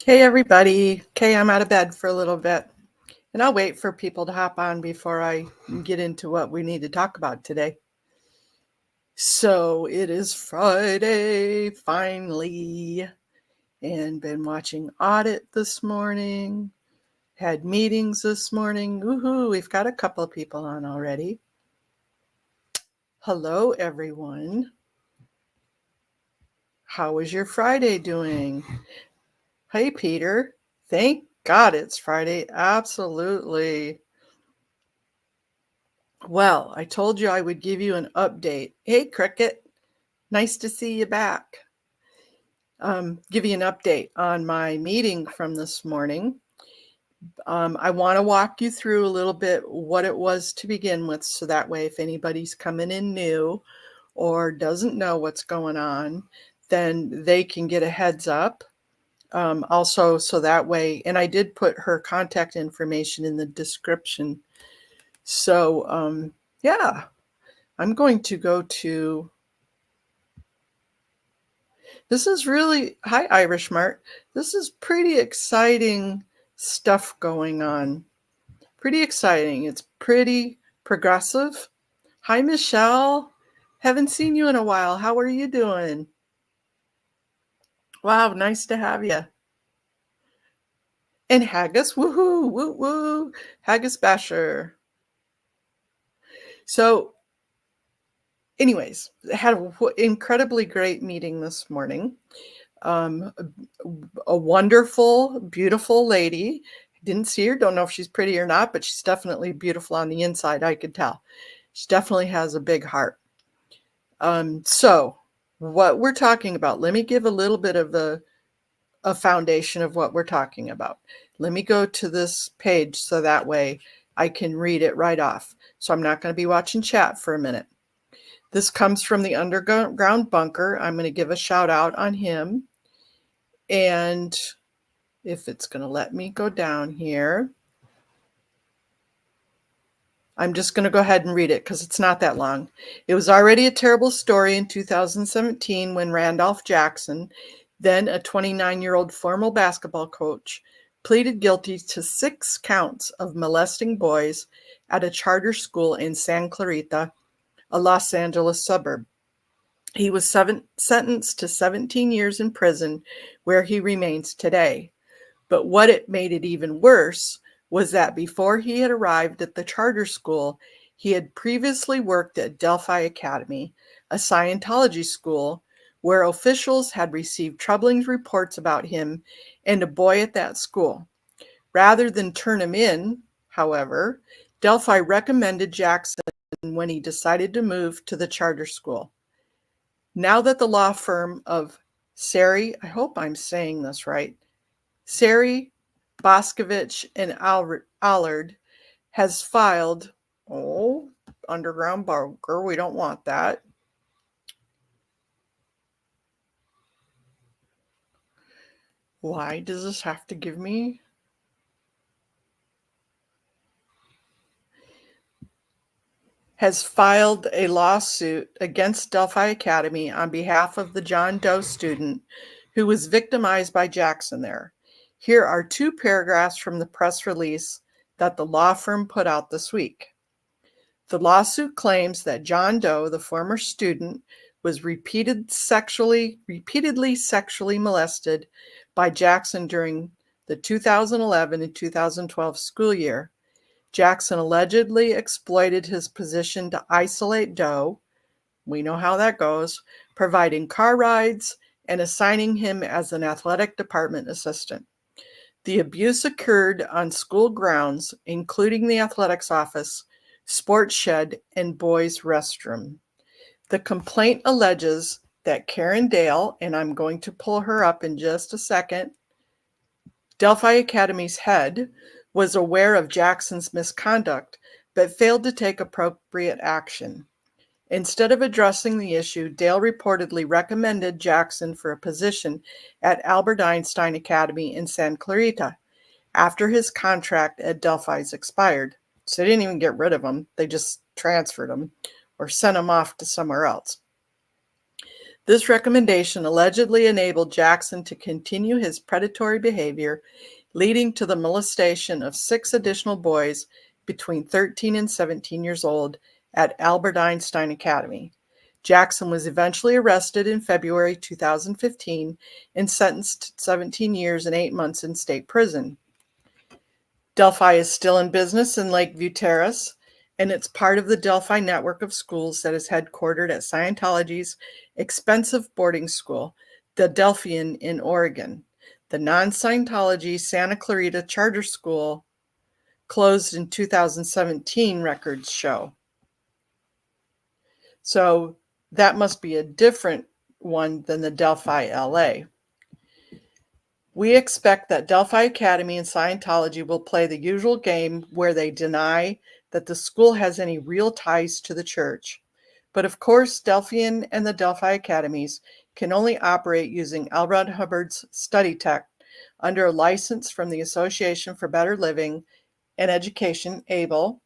Hey everybody. Okay, I'm out of bed for a little bit and I'll wait for people to hop on before I get into what we need to talk about today. So it is Friday, finally, and been watching Audit this morning, had meetings this morning. Woohoo, we've got a couple of people on already. Hello everyone. How was your Friday doing? Hey Peter. Thank God it's Friday. Absolutely. Well, I told you I would give you an update. Hey, Cricket, nice to see you back. Give you an update on my meeting from this morning. I want to walk you through a little bit what it was to begin with, so that way if anybody's coming in new or doesn't know what's going on, then they can get a heads up. Also, so that way, and I did put her contact information in the description. So, yeah. I'm going to go to, this is really, hi Irish Mart. This is pretty exciting stuff going on. Pretty exciting. It's pretty progressive. Hi Michelle. Haven't seen you in a while. How are you doing? Wow, nice to have you. And Haggis, woohoo, woo woo. Haggis Basher. So anyways, I had an incredibly great meeting this morning. A wonderful, beautiful lady. Didn't see her, don't know if she's pretty or not, but she's definitely beautiful on the inside, I could tell. She definitely has a big heart. So what we're talking about, let me give a little bit of a foundation of what we're talking about. Let me go to this page so that way I can read it right off. So I'm not going to be watching chat for a minute. This comes from the Underground Bunker. I'm going to give a shout out on him. And if it's going to let me go down here, I'm just going to go ahead and read it because it's not that long. It was already a terrible story in 2017 when Randolph Jackson, then a 29-year-old former basketball coach, pleaded guilty to 6 counts of molesting boys at a charter school in San Clarita, a Los Angeles suburb. He was sentenced to 17 years in prison, where he remains today. But what it made it even worse was that before he had arrived at the charter school, he had previously worked at Delphi Academy, a Scientology school, where officials had received troubling reports about him and a boy at that school. Rather than turn him in, however, Delphi recommended Jackson when he decided to move to the charter school. Now that the law firm of Sari, I hope I'm saying this right, Sari, Boscovich, and Allard has filed, Underground Bunker, we don't want that. Why does this have to give me? Has filed a lawsuit against Delphi Academy on behalf of the John Doe student who was victimized by Jackson there. Here are 2 paragraphs from the press release that the law firm put out this week. The lawsuit claims that John Doe, the former student, was repeatedly sexually molested by Jackson during the 2011 and 2012 school year. Jackson allegedly exploited his position to isolate Doe. We know how that goes, providing car rides and assigning him as an athletic department assistant. The abuse occurred on school grounds, including the athletics office, sports shed, and boys' restroom. The complaint alleges that Karen Dale, and I'm going to pull her up in just a second, Delphi Academy's head, was aware of Jackson's misconduct, but failed to take appropriate action. Instead of addressing the issue, Dale reportedly recommended Jackson for a position at Albert Einstein Academy in San Clarita after his contract at Delphi's expired. So they didn't even get rid of him. They just transferred him or sent him off to somewhere else. This recommendation allegedly enabled Jackson to continue his predatory behavior, leading to the molestation of 6 additional boys between 13 and 17 years old at Albert Einstein Academy. Jackson was eventually arrested in February 2015 and sentenced to 17 years and 8 months in state prison. Delphi is still in business in Lakeview Terrace, and it's part of the Delphi network of schools that is headquartered at Scientology's expensive boarding school, the Delphi in Oregon. The non-Scientology Santa Clarita Charter School closed in 2017, records show. So that must be a different one than the Delphi LA. We expect that Delphi Academy and Scientology will play the usual game where they deny that the school has any real ties to the church. But of course, Delphian and the Delphi Academies can only operate using L. Ron Hubbard's study tech under a license from the Association for Better Living and Education, ABLE.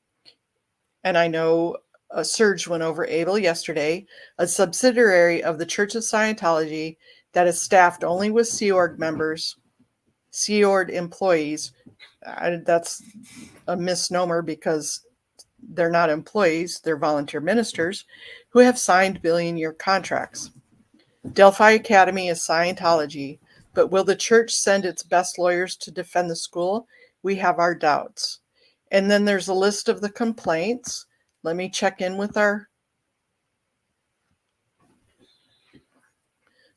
And I know Serge went over ABLE yesterday, a subsidiary of the Church of Scientology that is staffed only with Sea Org members, Sea Org employees. That's a misnomer because they're not employees, they're volunteer ministers who have signed billion-year contracts. Delphi Academy is Scientology, but will the church send its best lawyers to defend the school? We have our doubts. And then there's a list of the complaints. Let me check in with our...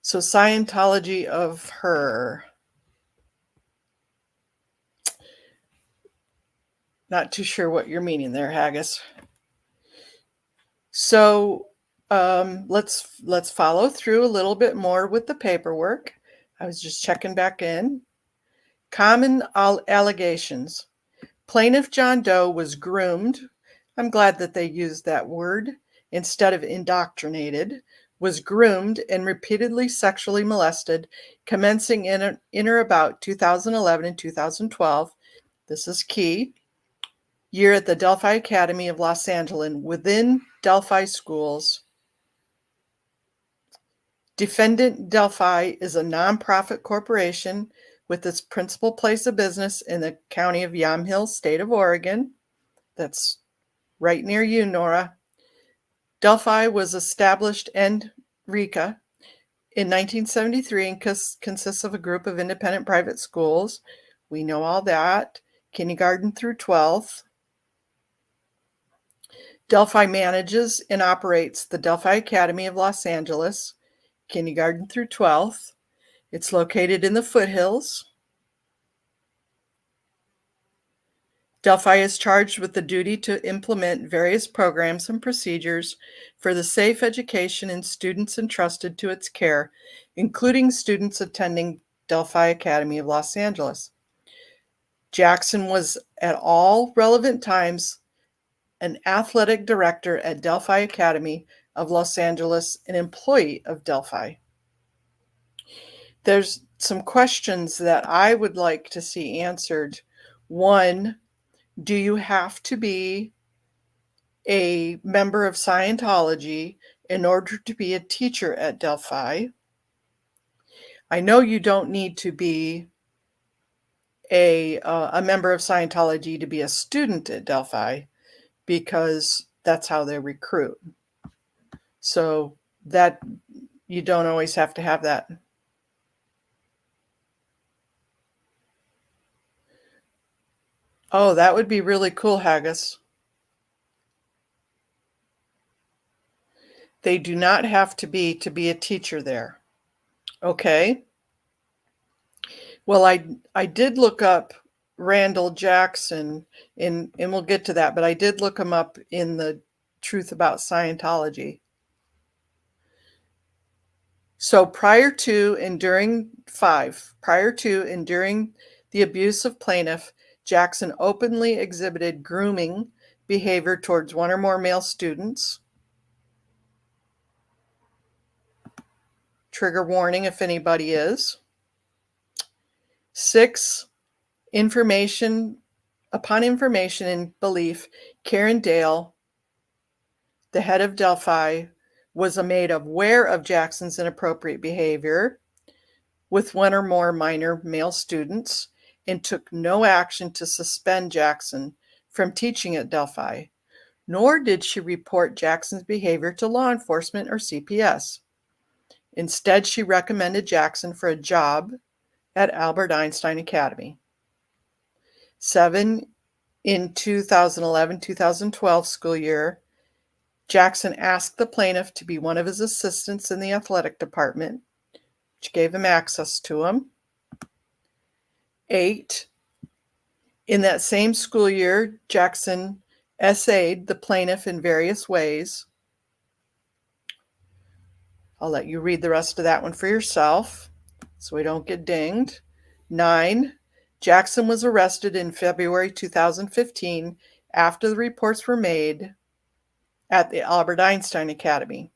So Scientology of her. Not too sure what you're meaning there, Haggis. So let's follow through a little bit more with the paperwork. I was just checking back in. Common allegations. Plaintiff John Doe was groomed. I'm glad that they used that word instead of indoctrinated. Was groomed and repeatedly sexually molested, commencing in or about 2011 and 2012. This is key. Year at the Delphi Academy of Los Angeles within Delphi schools. Defendant Delphi is a nonprofit corporation with its principal place of business in the county of Yamhill, state of Oregon. That's right near you, Nora. Delphi was established in RICA in 1973 and consists of a group of independent private schools. We know all that. Kindergarten through 12th. Delphi manages and operates the Delphi Academy of Los Angeles, kindergarten through 12th. It's located in the foothills. Delphi is charged with the duty to implement various programs and procedures for the safe education in students entrusted to its care, including students attending Delphi Academy of Los Angeles. Jackson was at all relevant times an athletic director at Delphi Academy of Los Angeles, an employee of Delphi. There's some questions that I would like to see answered. One, do you have to be a member of Scientology in order to be a teacher at Delphi? I know you don't need to be a member of Scientology to be a student at Delphi, because that's how they recruit. So that you don't always have to have that. Oh, that would be really cool, Haggis. They do not have to be a teacher there. Okay. Well, I did look up Randall Jackson, and we'll get to that, but I did look him up in the Truth About Scientology. So prior to and during the abuse of plaintiff, Jackson openly exhibited grooming behavior towards one or more male students. Trigger warning if anybody is. 6, upon information and belief, Karen Dale, the head of Delphi, was made aware of Jackson's inappropriate behavior with one or more minor male students and took no action to suspend Jackson from teaching at Delphi, nor did she report Jackson's behavior to law enforcement or CPS. Instead, she recommended Jackson for a job at Albert Einstein Academy. 7. In 2011-2012 school year, Jackson asked the plaintiff to be one of his assistants in the athletic department, which gave him access to him. 8. In that same school year, Jackson essayed the plaintiff in various ways. I'll let you read the rest of that one for yourself so we don't get dinged. 9. Jackson was arrested in February 2015 after the reports were made at the Albert Einstein Academy.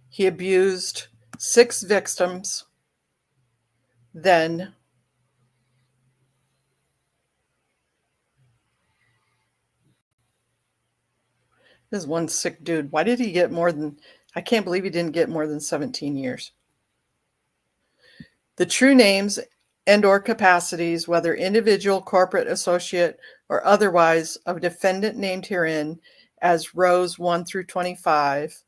He abused 6 victims, then this one sick dude. Why did he get more than, I can't believe he didn't get more than 17 years. The true names and or capacities, whether individual, corporate, associate, or otherwise, of defendant named herein as rows 1 through 25,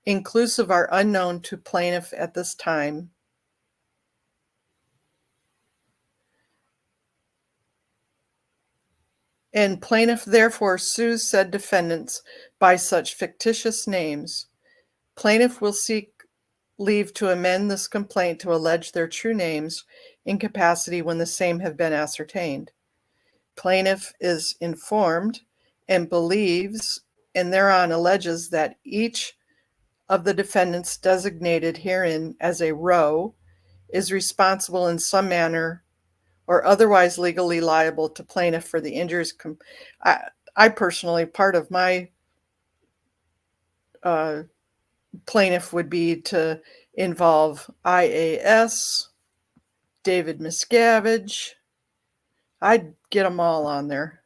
inclusive, are unknown to plaintiff at this time. And plaintiff therefore sues said defendants by such fictitious names. Plaintiff will seek leave to amend this complaint to allege their true names in capacity when the same have been ascertained. Plaintiff is informed and believes and thereon alleges that each of the defendants designated herein as a row is responsible in some manner or otherwise legally liable to plaintiff for the injuries. I personally, part of my plaintiff would be to involve IAS, David Miscavige. I'd get them all on there.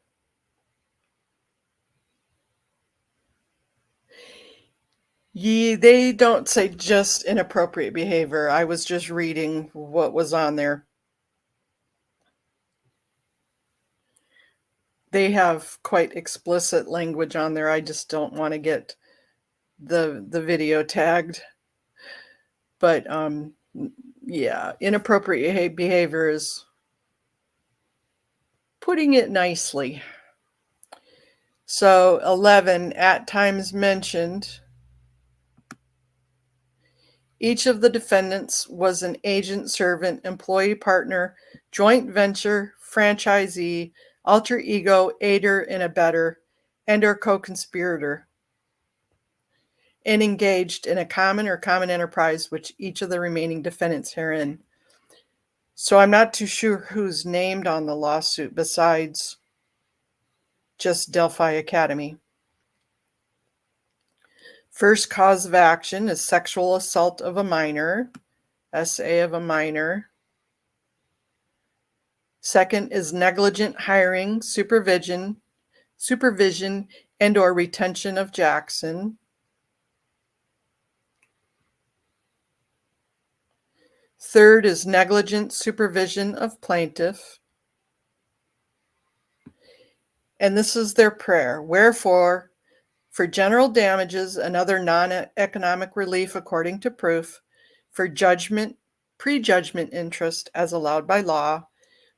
They don't say just inappropriate behavior. I was just reading what was on there. They have quite explicit language on there. I just don't want to get the video tagged. But yeah, inappropriate behavior is putting it nicely. So 11, at times mentioned, each of the defendants was an agent, servant, employee, partner, joint venture, franchisee, alter ego, aider, and abettor, and or co-conspirator, and engaged in a common or common enterprise which each of the remaining defendants herein. So I'm not too sure who's named on the lawsuit besides just Delphi Academy. First cause of action is sexual assault of a minor, SA of a minor. Second is negligent hiring, supervision, and or retention of Jackson. Third is negligent supervision of plaintiff. And this is their prayer. Wherefore, for general damages and other non-economic relief according to proof, for judgment, prejudgment interest as allowed by law,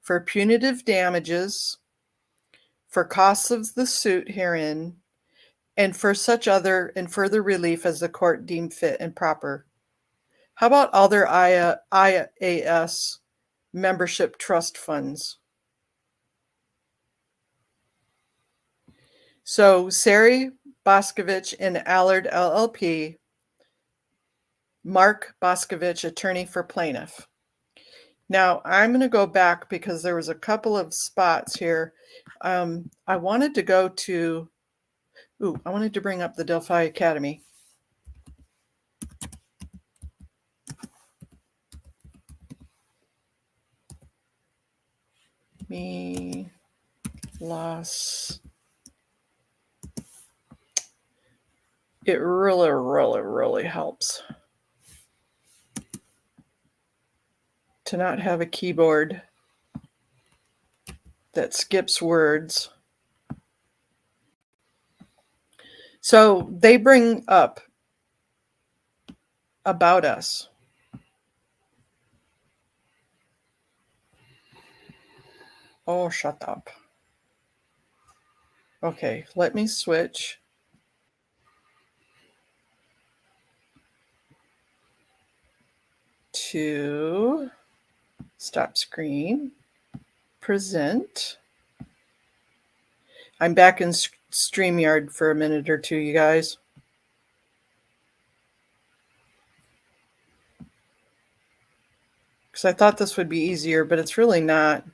for punitive damages, for costs of the suit herein, and for such other and further relief as the court deemed fit and proper. How about other IAS membership trust funds? So Sari Boscovich and Allard LLP, Mark Boscovich, attorney for plaintiff. Now I'm going to go back because there was a couple of spots here. I wanted to go to, I wanted to bring up the Delphi Academy. Me loss It really, really, really helps to not have a keyboard that skips words. So they bring up about us. Oh, shut up. Okay, let me switch to stop screen, present. I'm back in StreamYard for a minute or two, you guys. Because I thought this would be easier, but it's really not.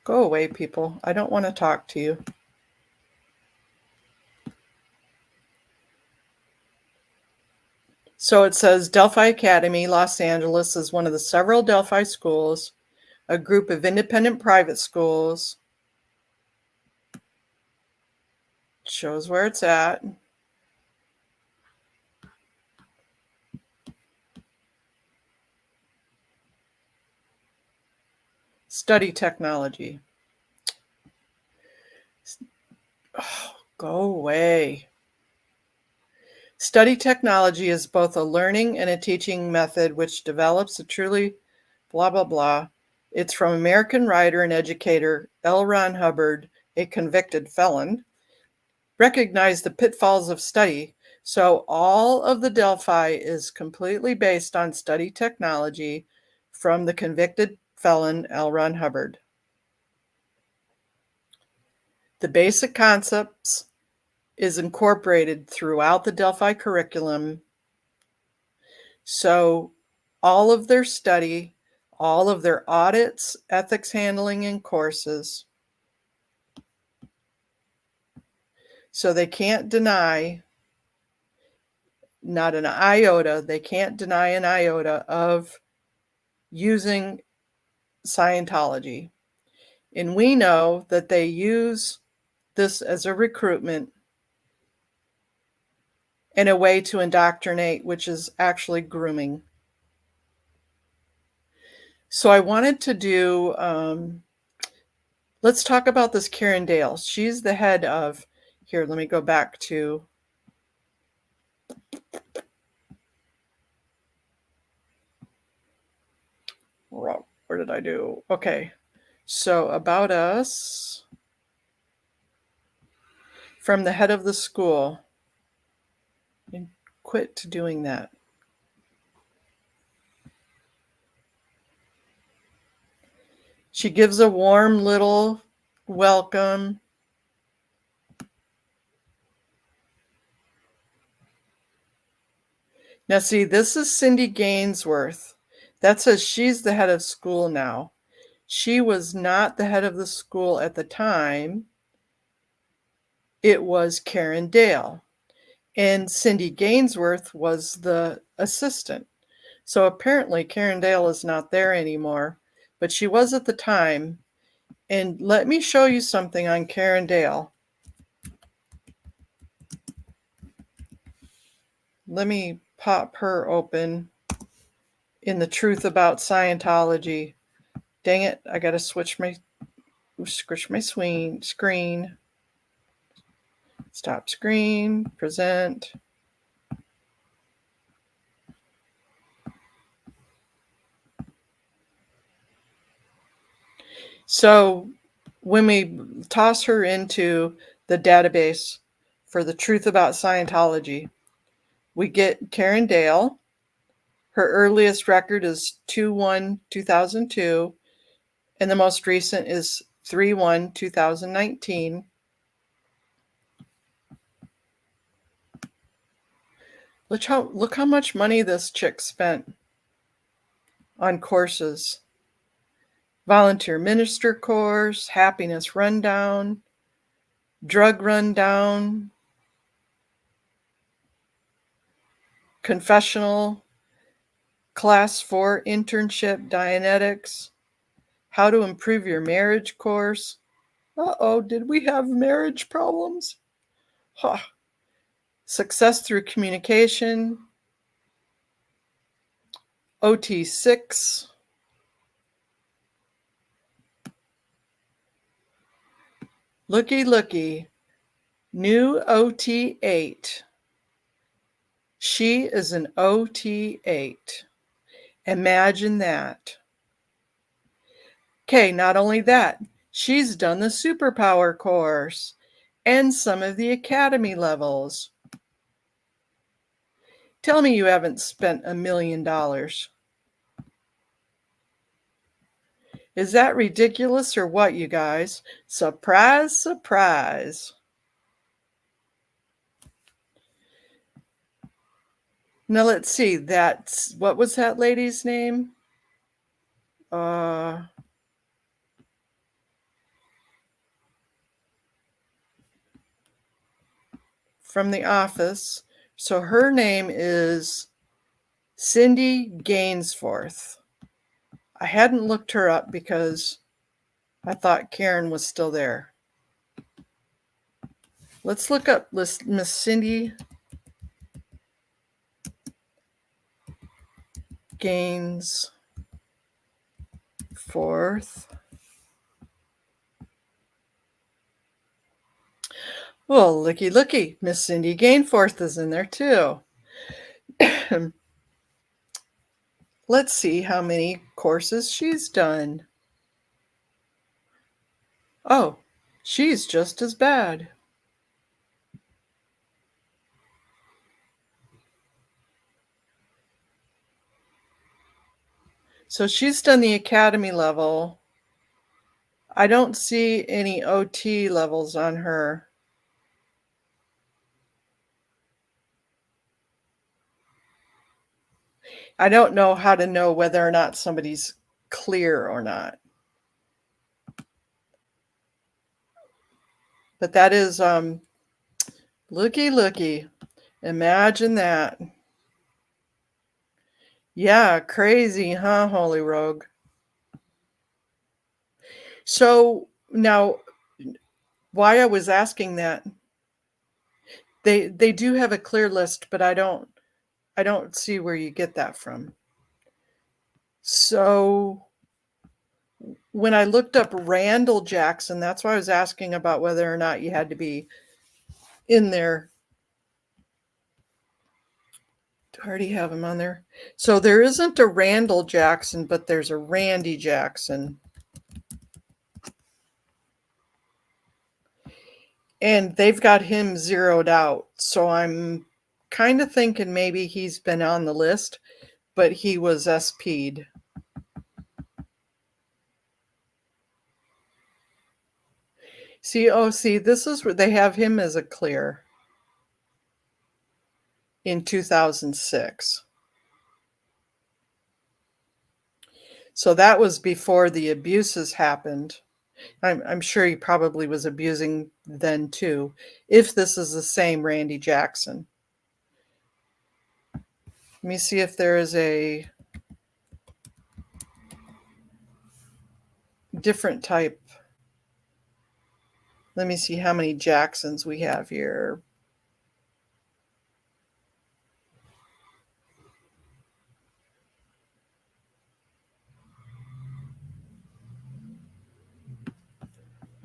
Go away, people. I don't want to talk to you. So it says Delphi Academy, Los Angeles is one of the several Delphi schools, a group of independent private schools. Shows where it's at. Study technology. Oh, go away. Study technology is both a learning and a teaching method which develops a truly blah, blah, blah. It's from American writer and educator L. Ron Hubbard, a convicted felon, recognized the pitfalls of study. So all of the Delphi is completely based on study technology from the convicted felon L. Ron Hubbard. The basic concepts is incorporated throughout the Delphi curriculum. So all of their study, all of their audits, ethics handling, and courses. So they can't deny, not an iota, they can't deny an iota of using Scientology. And we know that they use this as a recruitment and a way to indoctrinate, which is actually grooming. So I wanted to do, let's talk about this Karen Dale. She's the head of, here, let me go back to, where did I do? Okay, so about us, from the head of the school, and quit doing that. She gives a warm little welcome. Now, see, this is Cindy Gainsworth. That says she's the head of school now. She was not the head of the school at the time. It was Karen Dale. And Cindy Gainsworth was the assistant. So apparently Karen Dale is not there anymore, but she was at the time. And let me show you something on Karen Dale. Let me pop her open in the Truth About Scientology. Dang it, I got to switch my screen. Stop screen, present. So when we toss her into the database for the Truth About Scientology, we get Karen Dale. Her earliest record is 2/1/2002, and the most recent is 3/1/2019. Look how much money this chick spent on courses. Volunteer minister course, happiness rundown, drug rundown, confessional, class 4 internship, Dianetics, how to improve your marriage course. Uh-oh, did we have marriage problems? Huh. Success through communication, OT6, looky, new OT8. She is an OT8. Imagine that. Okay, not only that, she's done the superpower course and some of the academy levels. Tell me you haven't spent $1 million. Is that ridiculous or what, you guys? Surprise, surprise. Now let's see, what was that lady's name? From The Office. So her name is Cindy Gainsforth. I hadn't looked her up because I thought Karen was still there. Let's look up Miss Cindy Gainsforth. Well, looky, Miss Cindy Gainforth is in there too. Let's see how many courses she's done. Oh, she's just as bad. So she's done the academy level. I don't see any OT levels on her. I don't know how to know whether or not somebody's clear or not. But that is, looky. Imagine that. Yeah, crazy, huh, Holy Rogue? So now, why I was asking that, they do have a clear list, but I don't see where you get that from. So when I looked up Randall Jackson, that's why I was asking about whether or not you had to be in there. Do I already have him on there? So there isn't a Randall Jackson, but there's a Randy Jackson. And they've got him zeroed out. So I'm kind of thinking maybe he's been on the list, but he was SP'd. See, this is where they have him as a clear in 2006. So that was before the abuses happened. I'm sure he probably was abusing then too, if this is the same Randy Jackson. Let me see if there is a different type. Let me see how many Jacksons we have here.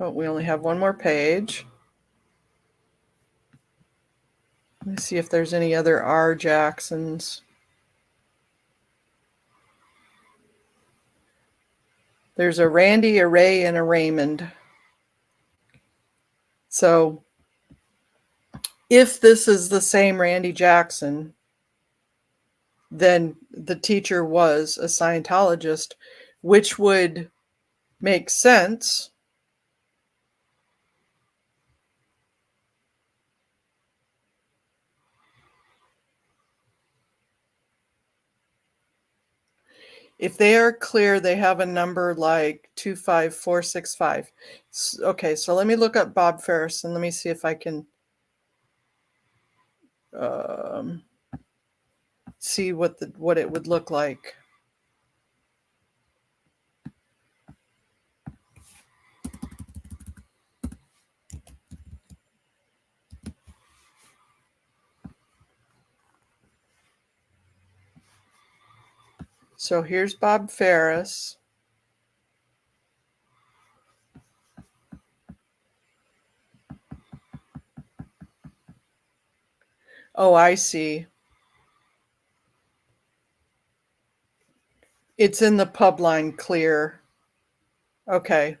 Oh, we only have one more page. Let me see if there's any other R Jacksons. There's a Randy, a Ray, and a Raymond. So if this is the same Randy Jackson, then the teacher was a Scientologist, which would make sense. If they are clear, they have a number like 25465. Okay, so let me look up Bob Ferris and let me see if I can see what it would look like. So here's Bob Ferris. Oh, I see. It's in the pub line clear. Okay.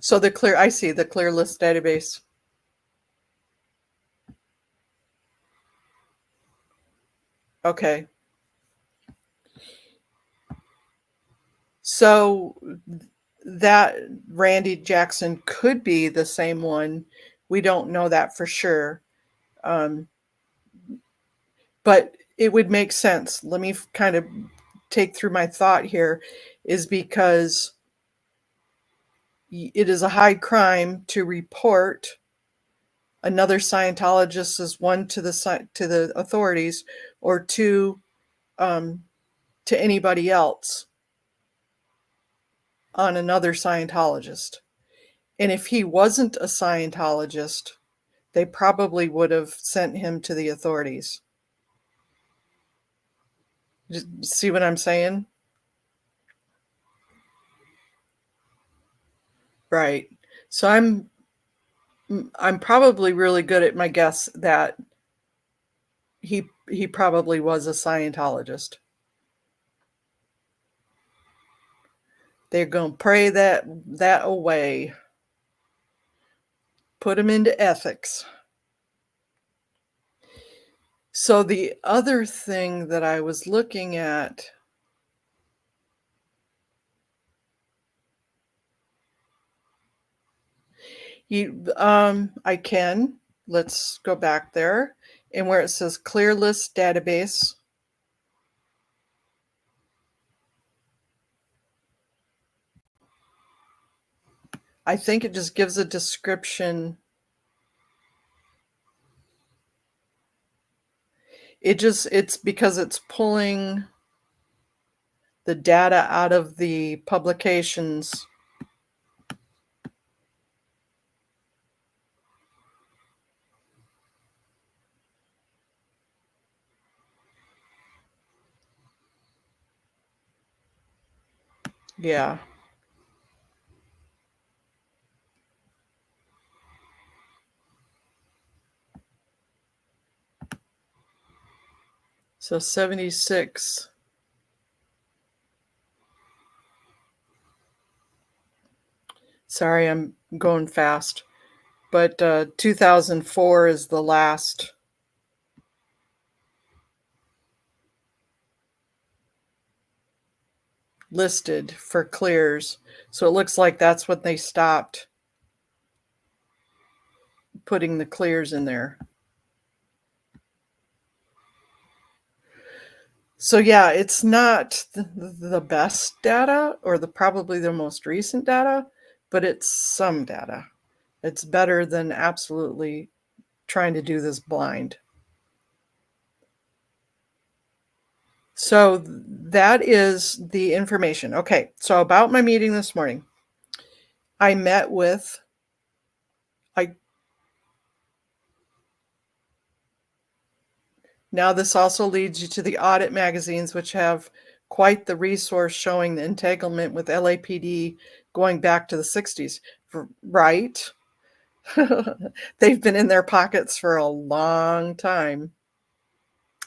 So I see the clear list database. Okay. So that Randy Jackson could be the same one. We don't know that for sure. But it would make sense. Let me kind of take through my thought here, is because it is a high crime to report another Scientologist as one to the authorities, or two to anybody else on another Scientologist. And if he wasn't a Scientologist, they probably would have sent him to the authorities. See what I'm saying? Right. So I'm probably really good at my guess that he probably was a Scientologist. They're going to pray that away. Put him into ethics. So the other thing that I was looking at, I can. Let's go back there. And where it says clear list database, I think it just gives a description. It's because it's pulling the data out of the publications. Yeah. So 76. Sorry, I'm going fast. But 2004 is the last listed for clears. So it looks like that's when they stopped putting the clears in there. So yeah, it's not the best data or probably the most recent data, but it's some data. It's better than absolutely trying to do this blind. So that is the information. Okay, so about my meeting this morning, I met with, now this also leads you to the audit magazines, which have quite the resource showing the entanglement with LAPD going back to the 60s, right? They've been in their pockets for a long time.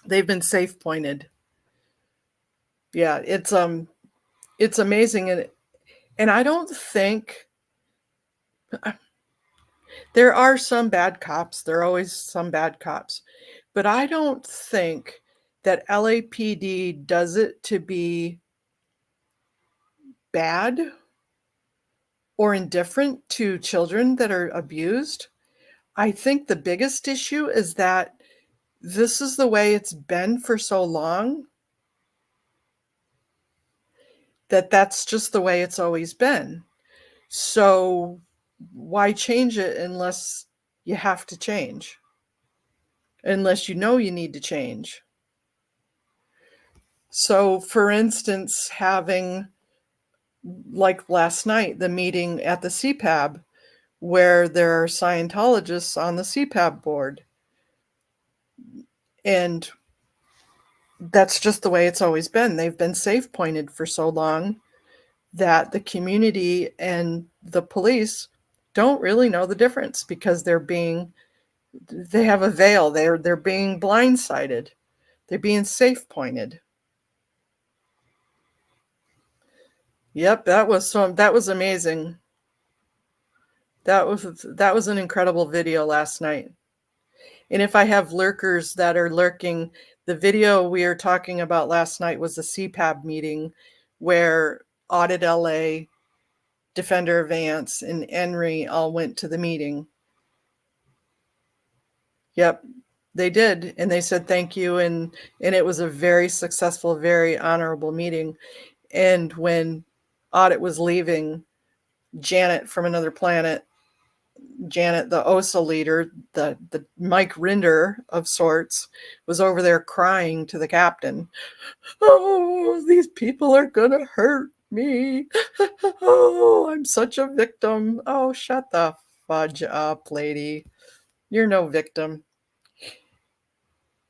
They've been safe pointed. Yeah, it's amazing. And I don't think there are some bad cops. There are always some bad cops. But I don't think that LAPD does it to be bad or indifferent to children that are abused. I think the biggest issue is that this is the way it's been for so long, that that's just the way it's always been. So why change it unless you have to change? Unless you know you need to change. So for instance, having, like last night, the meeting at the CPAB, where there are Scientologists on the CPAB board, And that's just the way it's always been. They've been safe pointed for so long that the community and the police don't really know the difference because they have a veil. They're being blindsided. They're being safe pointed. Yep, that was amazing. That was an incredible video last night. And if I have lurkers that are lurking, the video we were talking about last night was a CPAB meeting where Audit LA, Defender Vance, and Henry all went to the meeting. Yep, they did. And they said thank you. And it was a very successful, very honorable meeting. And when Audit was leaving, Janet from Another Planet, Janet, the OSA leader, the Mike Rinder of sorts, was over there crying to the captain. Oh, these people are gonna hurt me. Oh, I'm such a victim. Oh, shut the fudge up, lady. You're no victim.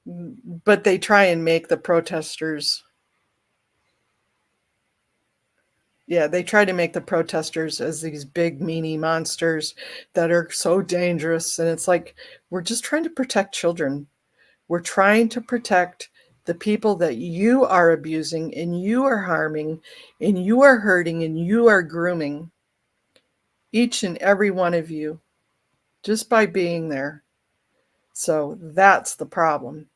But they try and make the protesters. Yeah, they try to make the protesters as these big meanie monsters that are so dangerous. And it's like, we're just trying to protect children. We're trying to protect the people that you are abusing and you are harming and you are hurting and you are grooming. Each and every one of you, just by being there. So that's the problem.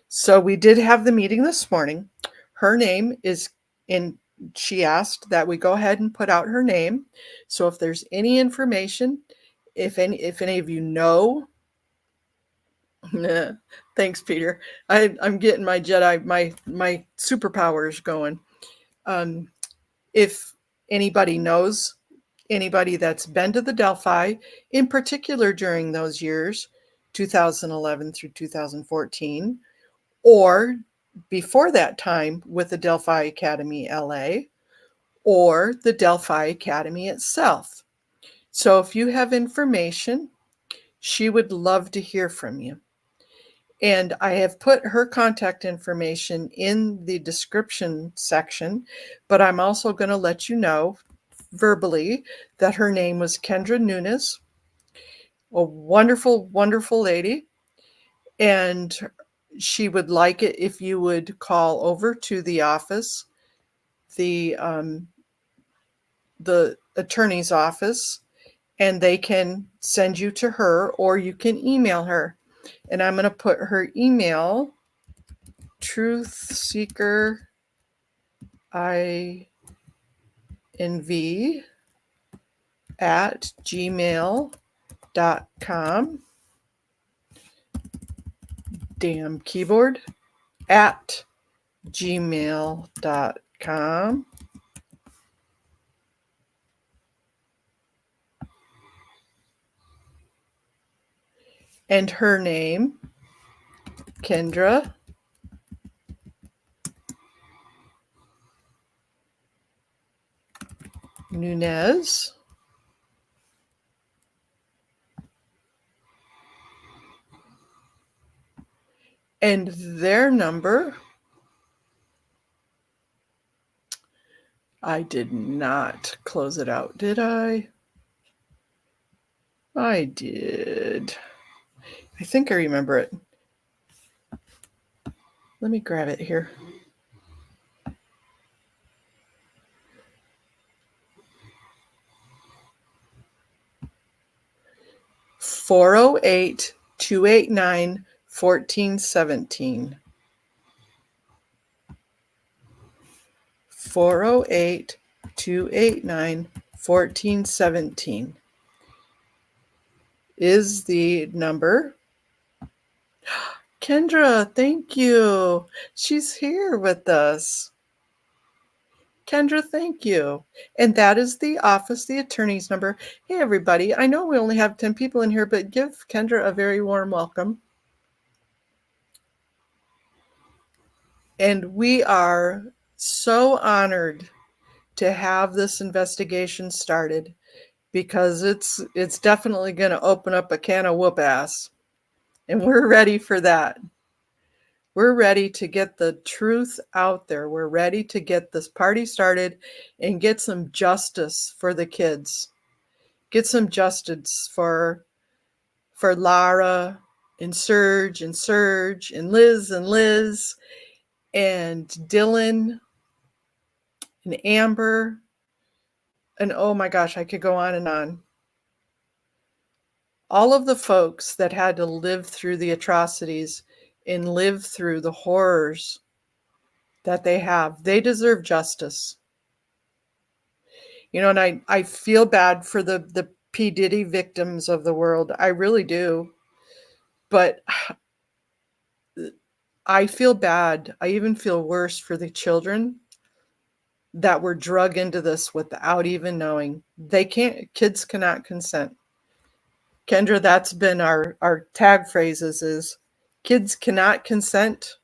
So we did have the meeting this morning. Her name is in. She asked that we go ahead and put out her name. So if there's any information, if any of you know, thanks, Peter. I'm getting my Jedi, my superpowers going. If anybody knows anybody that's been to the Delphi, in particular during those years, 2011 through 2014, or before that time with the Delphi Academy LA, or the Delphi Academy itself. So if you have information, she would love to hear from you. And I have put her contact information in the description section, but I'm also going to let you know verbally that her name was Kendra Nunes, a wonderful, wonderful lady. And she would like it if you would call over to the office, the attorney's office, and they can send you to her, or you can email her. And I'm going to put her email, truthseekerinv at gmail.com. Damn keyboard. At gmail.com. And her name, Kendra Nunes. And their number, I did not close it out, did I? I did. I think I remember it. Let me grab it here. 408-289-1417. 408-289-1417 is the number. Kendra, thank you. She's here with us. Kendra, thank you. And that is the office, the attorney's number. Hey, everybody. I know we only have 10 people in here, but give Kendra a very warm welcome. And we are so honored to have this investigation started, because it's definitely going to open up a can of whoop ass. And we're ready for that. We're ready to get the truth out there. We're ready to get this party started and get some justice for the kids. Get some justice for Lara and Serge and Liz and Dylan and Amber. And oh my gosh, I could go on and on. All of the folks that had to live through the atrocities and live through the horrors that they have, they deserve justice. You know, and I feel bad for the P. Diddy victims of the world. I really do. But I feel bad. I even feel worse for the children that were drug into this without even knowing. Kids cannot consent. Kendra, that's been our tag phrases is kids cannot consent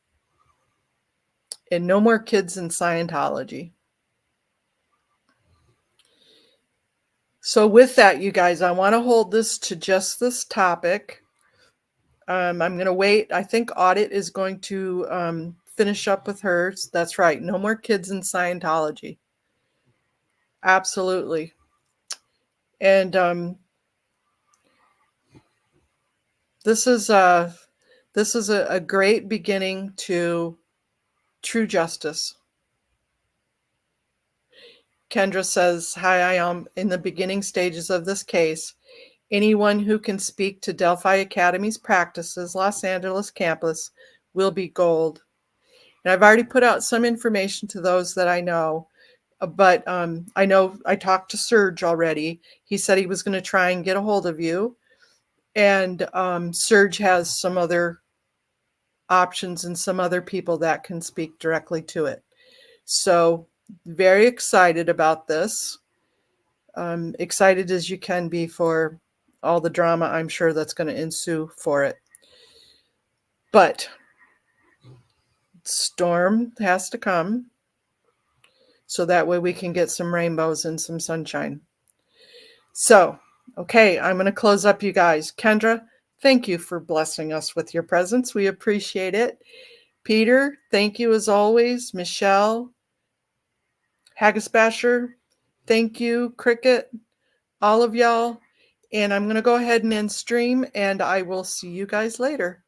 and no more kids in Scientology. So with that, you guys, I want to hold this to just this topic. I'm going to wait. I think Audit is going to finish up with hers. That's right. No more kids in Scientology. Absolutely. And this is a great beginning to true justice. Kendra says, hi, I am in the beginning stages of this case. Anyone who can speak to Delphi Academy's practices, Los Angeles campus, will be gold. And I've already put out some information to those that I know, but I know I talked to Serge already. He said he was going to try and get a hold of you. And Serge has some other options and some other people that can speak directly to it. So very excited about this. Excited as you can be for all the drama I'm sure that's going to ensue for it. But storm has to come so that way we can get some rainbows and some sunshine. So, okay, I'm going to close up, you guys. Kendra, thank you for blessing us with your presence. We appreciate it. Peter, thank you as always. Michelle, Haggisbasher, thank you. Cricket, all of y'all. And I'm going to go ahead and end stream, and I will see you guys later.